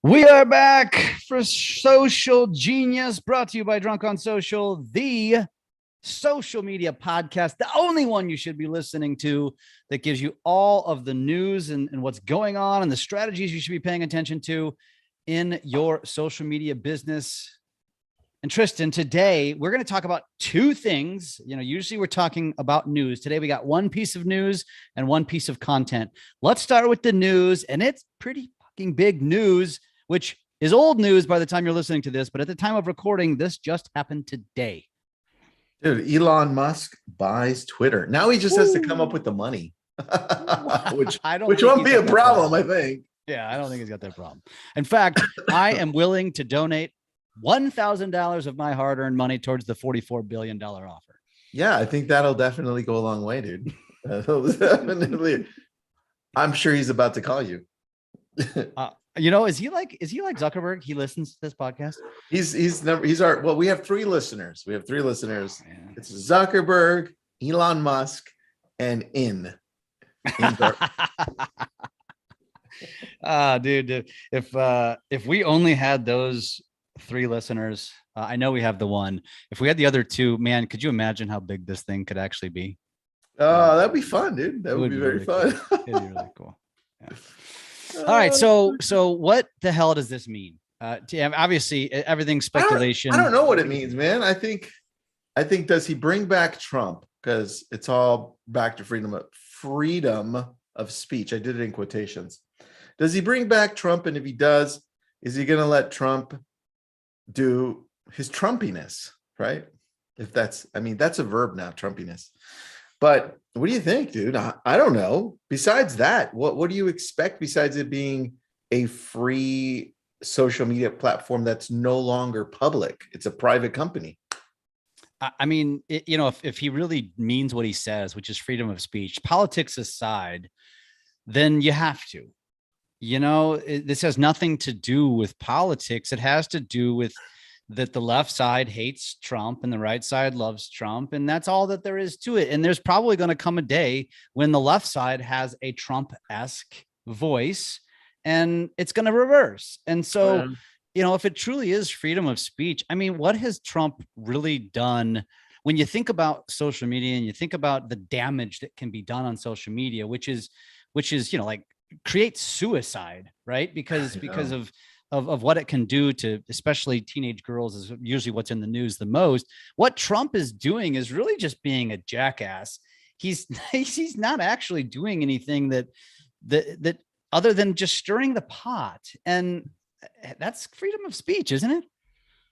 We are back for Social Genius, brought to you by Drunk on Social, the social media podcast, the only one you should be listening to that gives you all of the news and what's going on and the strategies you should be paying attention to in your social media business. And Tristan, today we're going to talk about two things. Usually we're talking about news. Today we got one piece of news and one piece of content. Let's start with the news, and it's pretty fucking big news, which is old news by the time you're listening to this, but at the time of recording, this just happened today. Dude, Elon Musk buys Twitter. Now he just has to come up with the money, which won't be a problem, I think. Yeah, I don't think he's got that problem. In fact, I am willing to donate $1,000 of my hard-earned money towards the $44 billion offer. Yeah, I think that'll definitely go a long way, dude. Definitely. I'm sure he's about to call you. Is he like Zuckerberg? He listens to this podcast. We have three listeners. Yeah. It's Zuckerberg, Elon Musk, and dude, if we only had those three listeners, I know we have the one. If we had the other two, man, could you imagine how big this thing could actually be? That'd be fun, dude. That would be very fun. Cool. It'd be really cool. Yeah. All right, so what the hell does this mean? Obviously, everything's speculation. I don't know what it means, man. I think does he bring back Trump? Because it's all back to freedom of speech. I did it in quotations. Does he bring back Trump? And if he does, is he going to let Trump do his Trumpiness? Right? That's a verb now, Trumpiness. But what do you think, dude? I don't know. Besides that, what do you expect besides it being a free social media platform that's no longer public? It's a private company. I mean, if he really means what he says, which is freedom of speech, politics aside, then you have to. This has nothing to do with politics. It has to do with that the left side hates Trump and the right side loves Trump. And that's all that there is to it. And there's probably going to come a day when the left side has a Trump-esque voice and it's going to reverse. And so, if it truly is freedom of speech, I mean, what has Trump really done when you think about social media and you think about the damage that can be done on social media, which is, like create suicide, right? Because of what it can do to especially teenage girls is usually what's in the news the most. What Trump is doing is really just being a jackass. He's not actually doing anything that other than just stirring the pot. And that's freedom of speech, isn't it?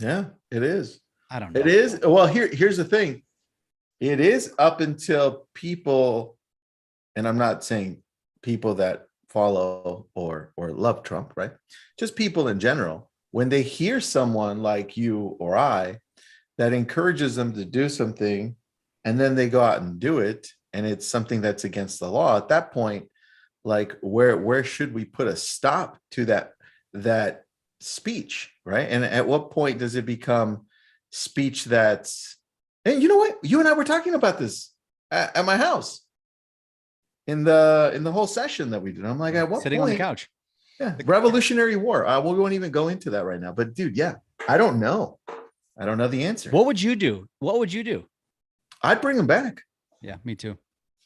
Yeah, it is. I don't know. It is. Well, here's the thing. It is up until people, and I'm not saying people that follow or love Trump, right? Just people in general, when they hear someone like you or I that encourages them to do something and then they go out and do it and it's something that's against the law, at that point, like where should we put a stop to that speech, right? And at what point does it become speech that's, and you know what? You and I were talking about this at my house in the whole session that we did. I'm like, at what sitting point, on the couch. Yeah, Revolutionary War. We won't even go into that right now. But dude, yeah, I don't know. I don't know the answer. What would you do? I'd bring him back. Yeah, me too.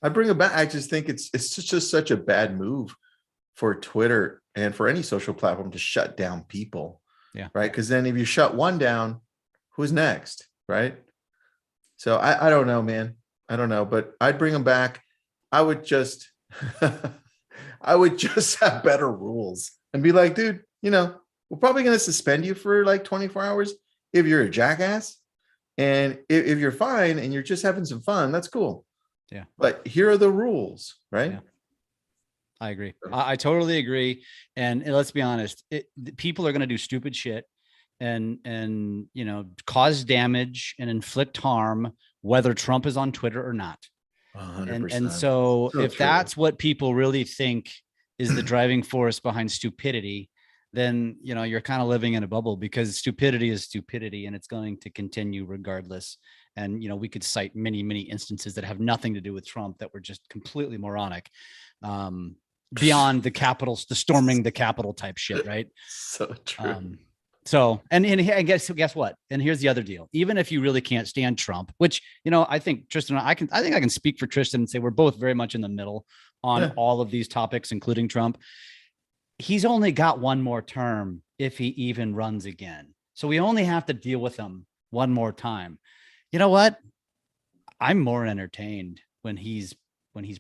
I'd bring him back. I just think it's just such a bad move for Twitter and for any social platform to shut down people. Yeah. Right. Because then if you shut one down, who's next? Right. So I don't know, man. I don't know, but I'd bring him back. I would just have better rules and be like, dude, we're probably going to suspend you for like 24 hours if you're a jackass. And if you're fine and you're just having some fun, that's cool. Yeah. But here are the rules, right? Yeah. I agree. I totally agree. And let's be honest, people are going to do stupid shit and cause damage and inflict harm, whether Trump is on Twitter or not. 100%. And so if that's what people really think is the driving force behind stupidity, then, you're kind of living in a bubble, because stupidity is stupidity and it's going to continue regardless. And, we could cite many, many instances that have nothing to do with Trump that were just completely moronic. beyond the Capitol, the storming the Capitol type shit, right? So true. So and guess what? And here's the other deal. Even if you really can't stand Trump, which I think Tristan, I think I can speak for Tristan and say we're both very much in the middle on Yeah. all of these topics, including Trump. He's only got one more term if he even runs again. So we only have to deal with him one more time. You know what? I'm more entertained when he's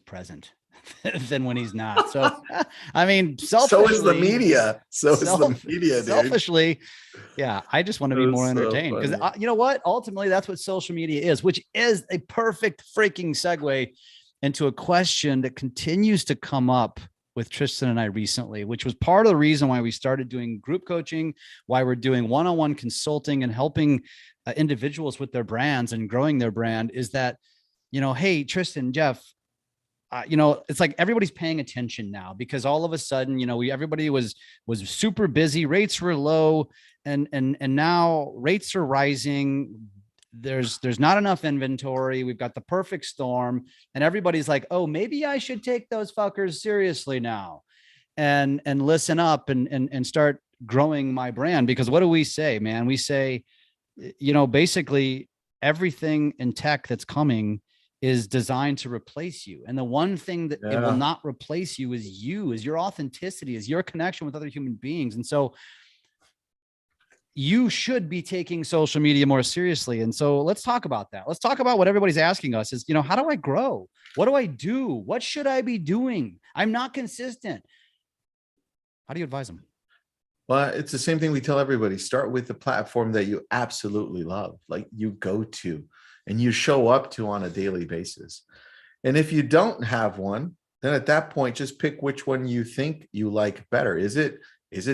present than when he's not. So I mean, So is the media. So is the media, dude. Selfishly, yeah, I just want to be more So entertained because you know what? Ultimately, that's what social media is, which is a perfect freaking segue into a question that continues to come up with Tristan and I recently, which was part of the reason why we started doing group coaching, why we're doing one-on-one consulting and helping individuals with their brands and growing their brand, is that, hey, Tristan, Jeff, it's like everybody's paying attention now because all of a sudden, everybody was super busy. Rates were low, and now rates are rising. There's not enough inventory. We've got the perfect storm, and everybody's like, oh, maybe I should take those fuckers seriously now, and listen up and start growing my brand. Because what do we say, man? We say, basically everything in tech that's coming is designed to replace you. And the one thing that it will not replace you is your authenticity, is your connection with other human beings. And so you should be taking social media more seriously. And so let's talk about that. Let's talk about what everybody's asking us is, how do I grow? What do I do? What should I be doing? I'm not consistent. How do you advise them? Well, it's the same thing we tell everybody. Start with the platform that you absolutely love, like you go to and you show up to on a daily basis. And if you don't have one, then at that point, just pick which one you think you like better. Is it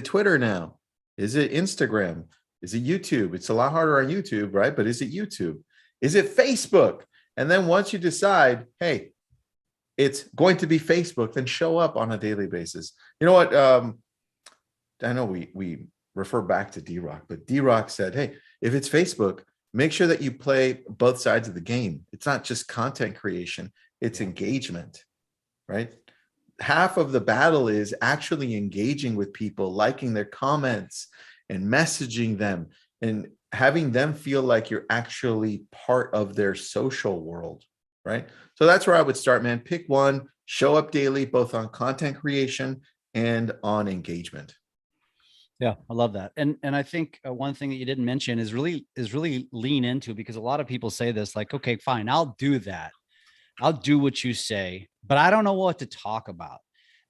Twitter now? Is it Instagram? Is it YouTube? It's a lot harder on YouTube, right? But is it YouTube? Is it Facebook? And then once you decide, hey, it's going to be Facebook, then show up on a daily basis. You know what? I know we refer back to D-Rock, but D-Rock said, hey, if it's Facebook, make sure that you play both sides of the game. It's not just content creation, it's engagement, right? Half of the battle is actually engaging with people, liking their comments and messaging them and having them feel like you're actually part of their social world, right? So that's where I would start, man. Pick one, show up daily, both on content creation and on engagement. Yeah, I love that. And I think one thing that you didn't mention is really lean into, because a lot of people say this, like, okay, fine, I'll do that. I'll do what you say, but I don't know what to talk about.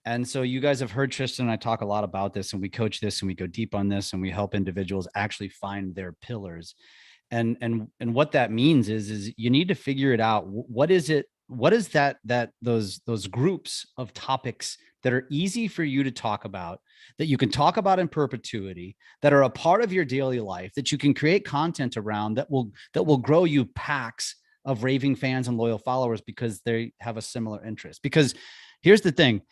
And so you guys have heard Tristan and I talk a lot about this, and we coach this and we go deep on this and we help individuals actually find their pillars. And what that means is you need to figure it out. What is those groups of topics that are easy for you to talk about, that you can talk about in perpetuity, that are a part of your daily life, that you can create content around, that will grow you packs of raving fans and loyal followers because they have a similar interest. Because here's the thing,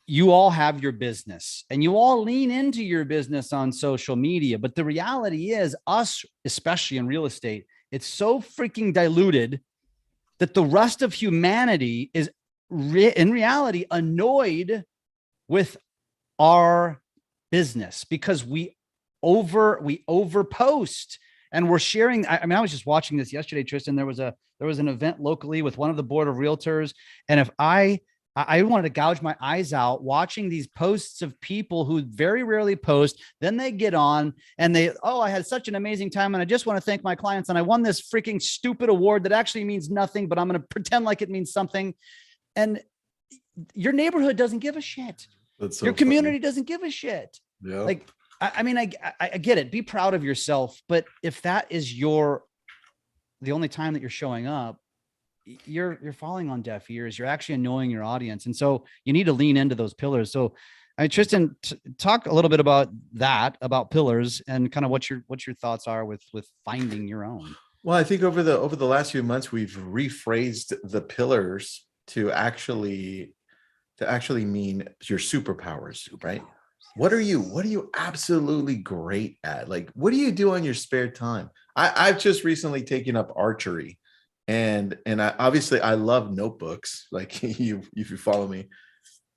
you all have your business and you all lean into your business on social media. But the reality is, us, especially in real estate, it's so freaking diluted that the rest of humanity is in reality annoyed with our business because we overpost and we're sharing. I mean, I was just watching this yesterday, Tristan. There was an event locally with one of the board of realtors. And if I wanted to gouge my eyes out watching these posts of people who very rarely post. Then they get on and I had such an amazing time. And I just want to thank my clients. And I won this freaking stupid award that actually means nothing, but I'm going to pretend like it means something. And your neighborhood doesn't give a shit. So your community doesn't give a shit. Yeah. Like, I mean, I get it. Be proud of yourself. But if that is the only time that you're showing up, you're falling on deaf ears. You're actually annoying your audience. And so you need to lean into those pillars. So Tristan, talk a little bit about that, about pillars, and kind of what your thoughts are with finding your own. Well, I think over the last few months, we've rephrased the pillars to actually mean your superpowers, right? What are you absolutely great at? Like, what do you do on your spare time? I've just recently taken up archery. And I obviously I love notebooks, like if you follow me.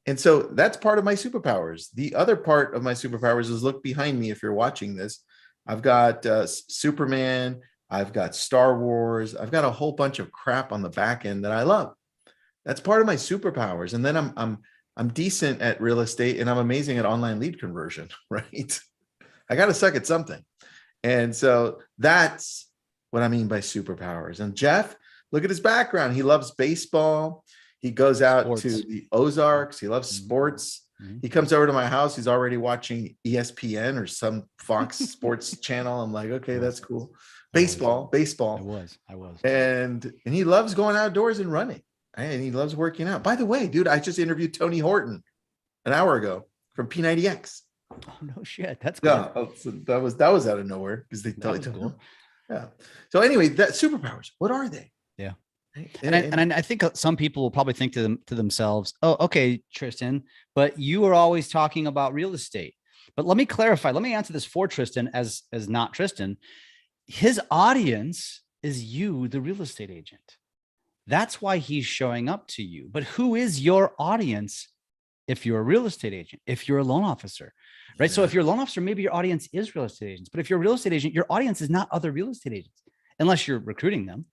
And so that's part of my superpowers. The other part of my superpowers is look behind me if you're watching this. I've got Superman, I've got Star Wars, I've got a whole bunch of crap on the back end that I love. That's part of my superpowers. And then I'm decent at real estate and I'm amazing at online lead conversion, right? I got to suck at something. And so that's what I mean by superpowers. And Jeff, look at his background. He loves baseball. He goes out to the Ozarks. He loves sports. He comes over to my house. He's already watching ESPN or some Fox Sports channel. I'm like, okay, that's cool. Baseball. I was. And he loves going outdoors and running. And he loves working out. By the way, dude, I just interviewed Tony Horton an hour ago from P90X. Oh no shit. That's cool. Yeah, so that was out of nowhere because they tell you cool. Yeah. So anyway, that superpowers, what are they? Yeah. And I think some people will probably think to themselves, oh, okay, Tristan, but you are always talking about real estate. But let me clarify. Let me answer this for Tristan as not Tristan. His audience is you, the real estate agent. That's why he's showing up to you. But who is your audience if you're a real estate agent, if you're a loan officer, right? Yeah. So if you're a loan officer, maybe your audience is real estate agents. But if you're a real estate agent, your audience is not other real estate agents, unless you're recruiting them.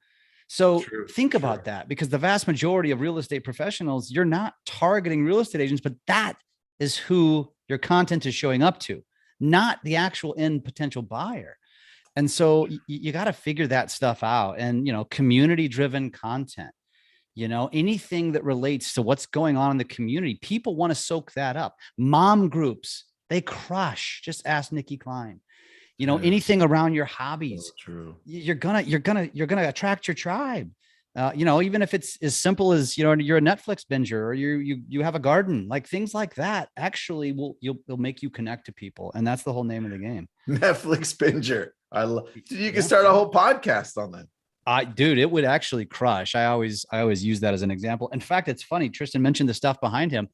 So think about that, because the vast majority of real estate professionals, you're not targeting real estate agents, but that is who your content is showing up to, not the actual end potential buyer. And so you got to figure that stuff out. And, community driven content, anything that relates to what's going on in the community, people want to soak that up. Mom groups, they crush. Just ask Nikki Klein. Anything around your hobbies, so true. You're gonna attract your tribe. Even if it's as simple as, you're a Netflix binger or you have a garden, like things like that actually will make you connect to people. And that's the whole name of the game. Netflix binger. You can start a whole podcast on that. Dude, it would actually crush. I always use that as an example. In fact, it's funny. Tristan mentioned the stuff behind him.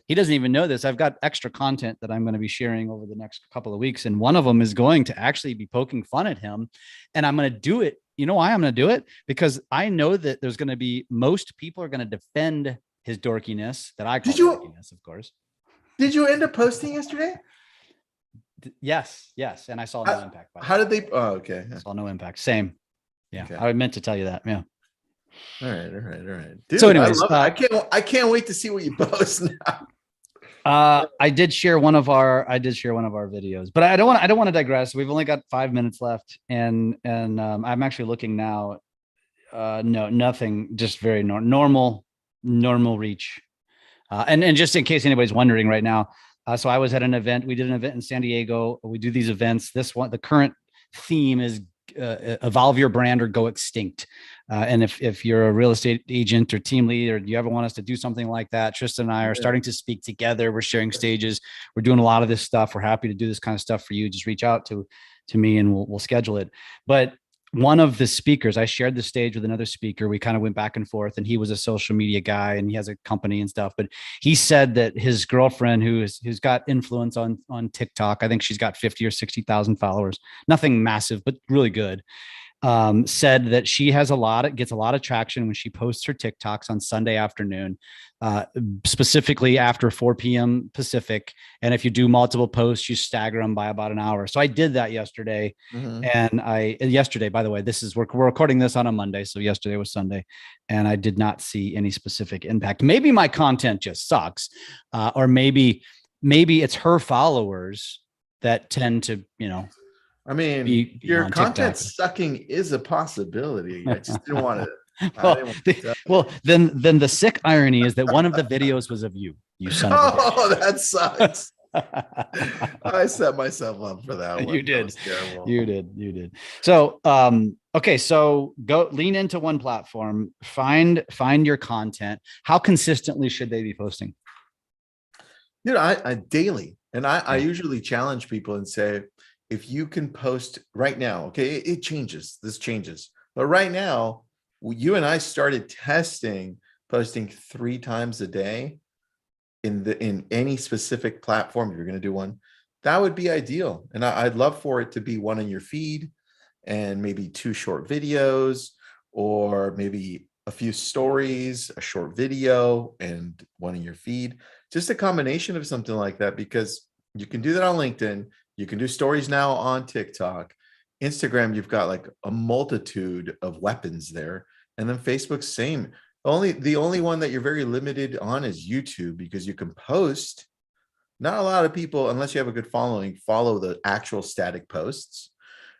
He doesn't even know this. I've got extra content that I'm going to be sharing over the next couple of weeks. And one of them is going to actually be poking fun at him. And I'm going to do it. You know why I'm going to do it? Because I know that there's going to be, most people are going to defend his dorkiness that I call dorkiness, of course. Did you end up posting yesterday? Yes. And I saw no impact. How did they? Oh, okay. I saw no impact. Same. Yeah. Okay. I meant to tell you that. Yeah. All right. Dude, so anyways, I can't wait to see what you post now. I did share one of our videos, but I don't want to digress. We've only got 5 minutes left, and I'm actually looking now. No, nothing, just very normal reach. And just in case anybody's wondering right now, so I was at an event. We did an event in San Diego. We do these events. The current theme is evolve your brand or go extinct. And if you're a real estate agent or team lead, or you ever want us to do something like that, Tristan and I are starting to speak together. We're sharing stages. We're doing a lot of this stuff. We're happy to do this kind of stuff for you. Just reach out to me and we'll schedule it. But one of the speakers, I shared the stage with another speaker. We kind of went back and forth, and he was a social media guy and he has a company and stuff. But he said that his girlfriend, who's got influence on TikTok, I think she's got 50 or 60,000 followers, nothing massive, but really good. Said that she gets a lot of traction when she posts her TikToks on Sunday afternoon, specifically after 4 p.m. Pacific. And if you do multiple posts, you stagger them by about an hour. So I did that yesterday. Mm-hmm. And yesterday, by the way, we're recording this on a Monday. So yesterday was Sunday, and I did not see any specific impact. Maybe my content just sucks. Or maybe it's her followers that tend to, I mean, your content sucking is a possibility. I just didn't want to. Then the sick irony is that one of the videos was of you son of a bitch. Oh, that sucks. I set myself up for that one. You did. You did. So, okay. So go lean into one platform, find your content. How consistently should they be posting? I daily, and I usually challenge people and say, if you can post right now, okay, it changes. This changes. But right now, you and I started testing posting 3 times a day in any specific platform. If you're going to do one, that would be ideal. And I'd love for it to be one in your feed and maybe 2 short videos, or maybe a few stories, a short video, and one in your feed. Just a combination of something like that, because you can do that on LinkedIn. You can do stories now on TikTok. Instagram, you've got like a multitude of weapons there. And then Facebook's same. The only one that you're very limited on is YouTube, because you can post. Not a lot of people, unless you have a good following, follow the actual static posts.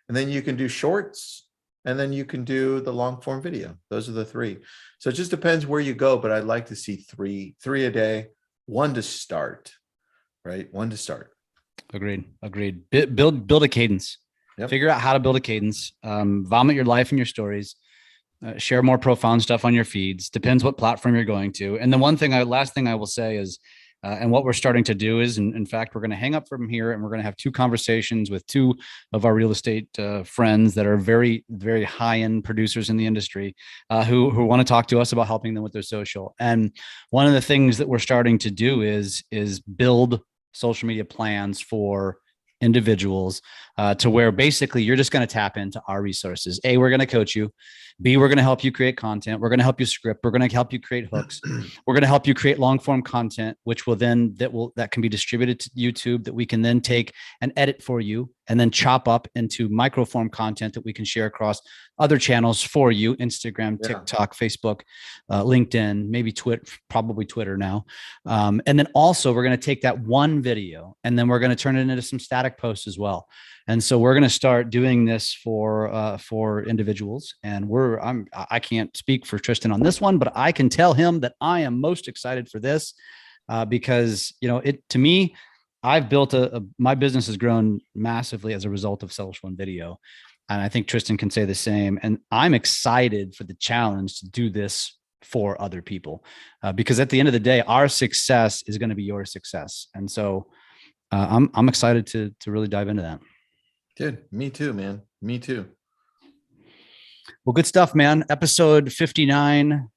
And then you can do shorts, and then you can do the long form video. Those are the three. So it just depends where you go, but I'd like to see three a day, one to start, right? One to start. Agreed. Build a cadence. Yep. Figure out how to build a cadence. Vomit your life and your stories. Share more profound stuff on your feeds. Depends what platform you're going to. And the last thing I will say is, and what we're starting to do is, in fact, we're going to hang up from here, and we're going to have 2 conversations with 2 of our real estate friends that are very, very high-end producers in the industry, who want to talk to us about helping them with their social. And one of the things that we're starting to do is build social media plans for individuals, to where basically you're just going to tap into our resources. A, we're going to coach you. B, we're going to help you create content. We're going to help you script. We're going to help you create hooks. We're going to help you create long form content, which that can be distributed to YouTube, that we can then take and edit for you, and then chop up into microform content that we can share across other channels for you: Instagram, TikTok, Facebook, LinkedIn, maybe Twitter, probably Twitter now. And then also we're going to take that one video, and then we're going to turn it into some static posts as well. And so we're going to start doing this for individuals. And I can't speak for Tristan on this one, but I can tell him that I am most excited for this, because, to me, I've built my business has grown massively as a result of social and video. And I think Tristan can say the same. And I'm excited for the challenge to do this for other people, because at the end of the day, our success is going to be your success. And so I'm excited to really dive into that. Dude, me too, man. Me too. Well, good stuff, man. Episode 59,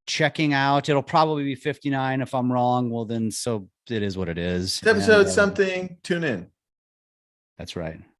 checking out. It'll probably be 59. If I'm wrong, well, then so it is what it is. Episode something, tune in. That's right.